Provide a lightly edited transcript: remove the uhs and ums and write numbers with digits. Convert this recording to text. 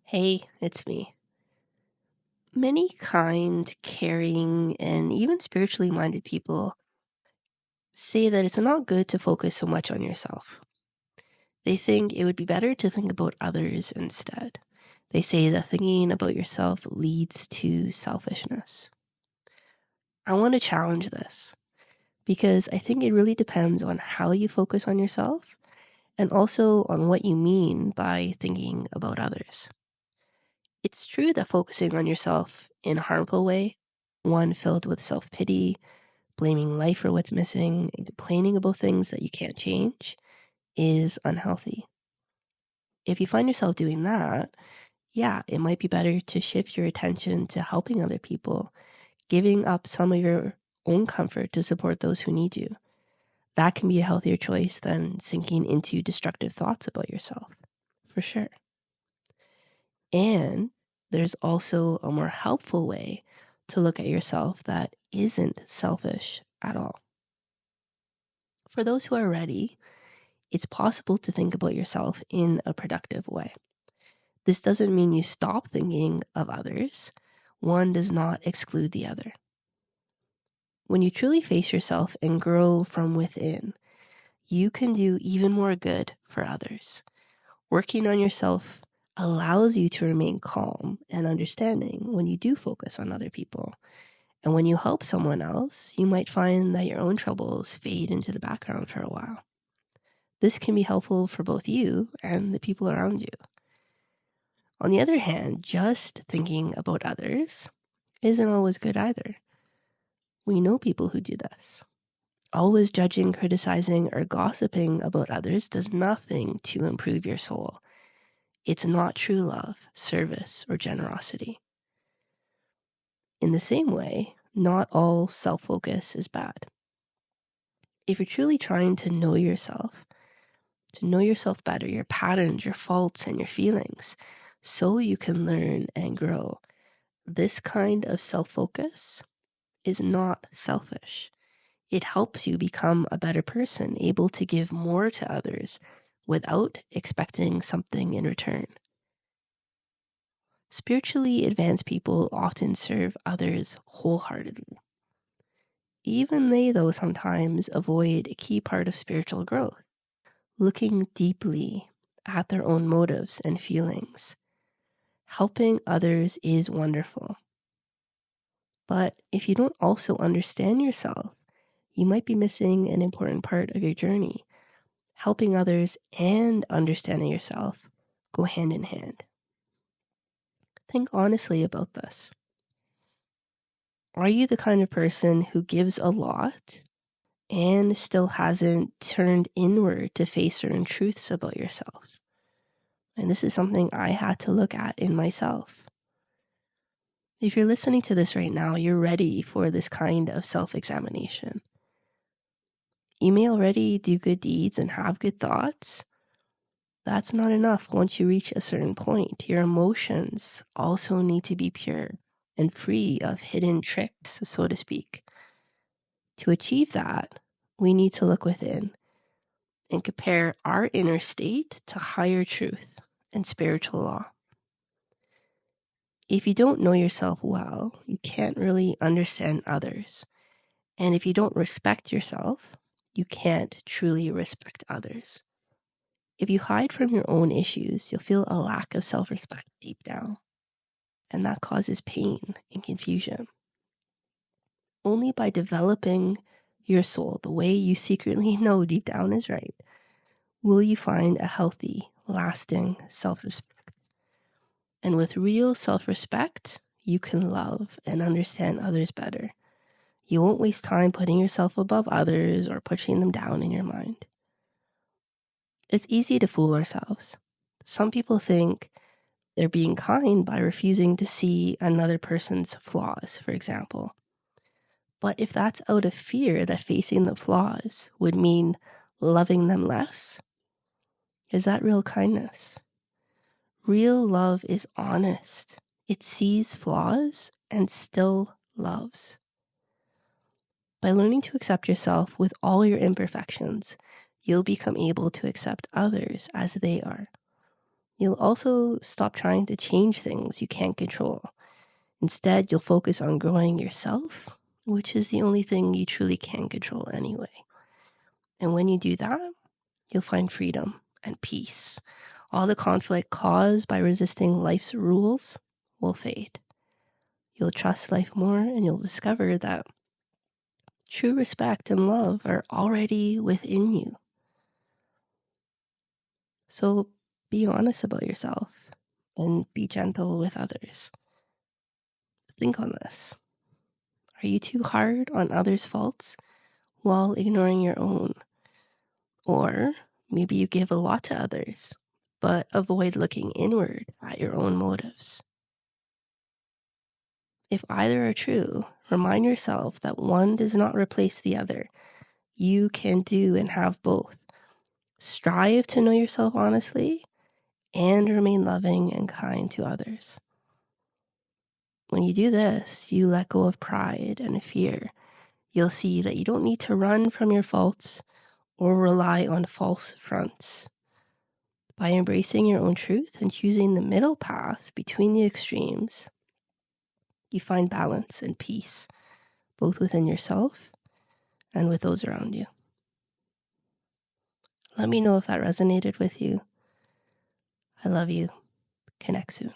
Hey, it's me. Many kind, caring, and even spiritually minded people say that it's not good to focus so much on yourself. They think it would be better to think about others instead. They say that thinking about yourself leads to selfishness. I want to challenge this because I think it really depends on how you focus on yourself and also on what you mean by thinking about others. It's true that focusing on yourself in a harmful way, one filled with self-pity, blaming life for what's missing, and complaining about things that you can't change, is unhealthy. If you find yourself doing that, yeah, it might be better to shift your attention to helping other people, giving up some of your own comfort to support those who need you. That can be a healthier choice than sinking into destructive thoughts about yourself, for sure. And there's also a more helpful way to look at yourself that isn't selfish at all. For those who are ready, it's possible to think about yourself in a productive way. This doesn't mean you stop thinking of others. One does not exclude the other. When you truly face yourself and grow from within, you can do even more good for others. Working on yourself allows you to remain calm and understanding when you do focus on other people. And when you help someone else, you might find that your own troubles fade into the background for a while. This can be helpful for both you and the people around you. On the other hand, just thinking about others isn't always good either. We know people who do this. Always judging, criticizing, or gossiping about others does nothing to improve your soul. It's not true love, service, or generosity. In the same way, not all self-focus is bad. If you're truly trying to know yourself better, your patterns, your faults, and your feelings, so you can learn and grow, this kind of self-focus is not selfish. It helps you become a better person, able to give more to others without expecting something in return. Spiritually advanced people often serve others wholeheartedly. Even they, though, sometimes avoid a key part of spiritual growth, looking deeply at their own motives and feelings. Helping others is wonderful. But if you don't also understand yourself, you might be missing an important part of your journey. Helping others and understanding yourself go hand in hand. Think honestly about this. Are you the kind of person who gives a lot and still hasn't turned inward to face certain truths about yourself? And this is something I had to look at in myself. If you're listening to this right now, you're ready for this kind of self-examination. You may already do good deeds and have good thoughts. That's not enough. Once you reach a certain point, your emotions also need to be pure and free of hidden tricks, so to speak. To achieve that, we need to look within and compare our inner state to higher truth and spiritual law. If you don't know yourself well, you can't really understand others. And if you don't respect yourself, you can't truly respect others. If you hide from your own issues, you'll feel a lack of self-respect deep down. And that causes pain and confusion. Only by developing your soul the way you secretly know deep down is right, will you find a healthy, lasting self-respect. And with real self-respect, you can love and understand others better. You won't waste time putting yourself above others or pushing them down in your mind. It's easy to fool ourselves. Some people think they're being kind by refusing to see another person's flaws, for example. But if that's out of fear that facing the flaws would mean loving them less, is that real kindness? Real love is honest. It sees flaws and still loves. By learning to accept yourself with all your imperfections, you'll become able to accept others as they are. You'll also stop trying to change things you can't control. Instead, you'll focus on growing yourself, which is the only thing you truly can control anyway. And when you do that, you'll find freedom and peace. All the conflict caused by resisting life's rules will fade. You'll trust life more, and you'll discover that true respect and love are already within you. So be honest about yourself and be gentle with others. Think on this. Are you too hard on others' faults while ignoring your own? Or maybe you give a lot to others, but avoid looking inward at your own motives. If either are true, remind yourself that one does not replace the other. You can do and have both. Strive to know yourself honestly and remain loving and kind to others. When you do this, you let go of pride and fear. You'll see that you don't need to run from your faults or rely on false fronts. By embracing your own truth and choosing the middle path between the extremes, you find balance and peace, both within yourself and with those around you. Let me know if that resonated with you. I love you. Connect soon.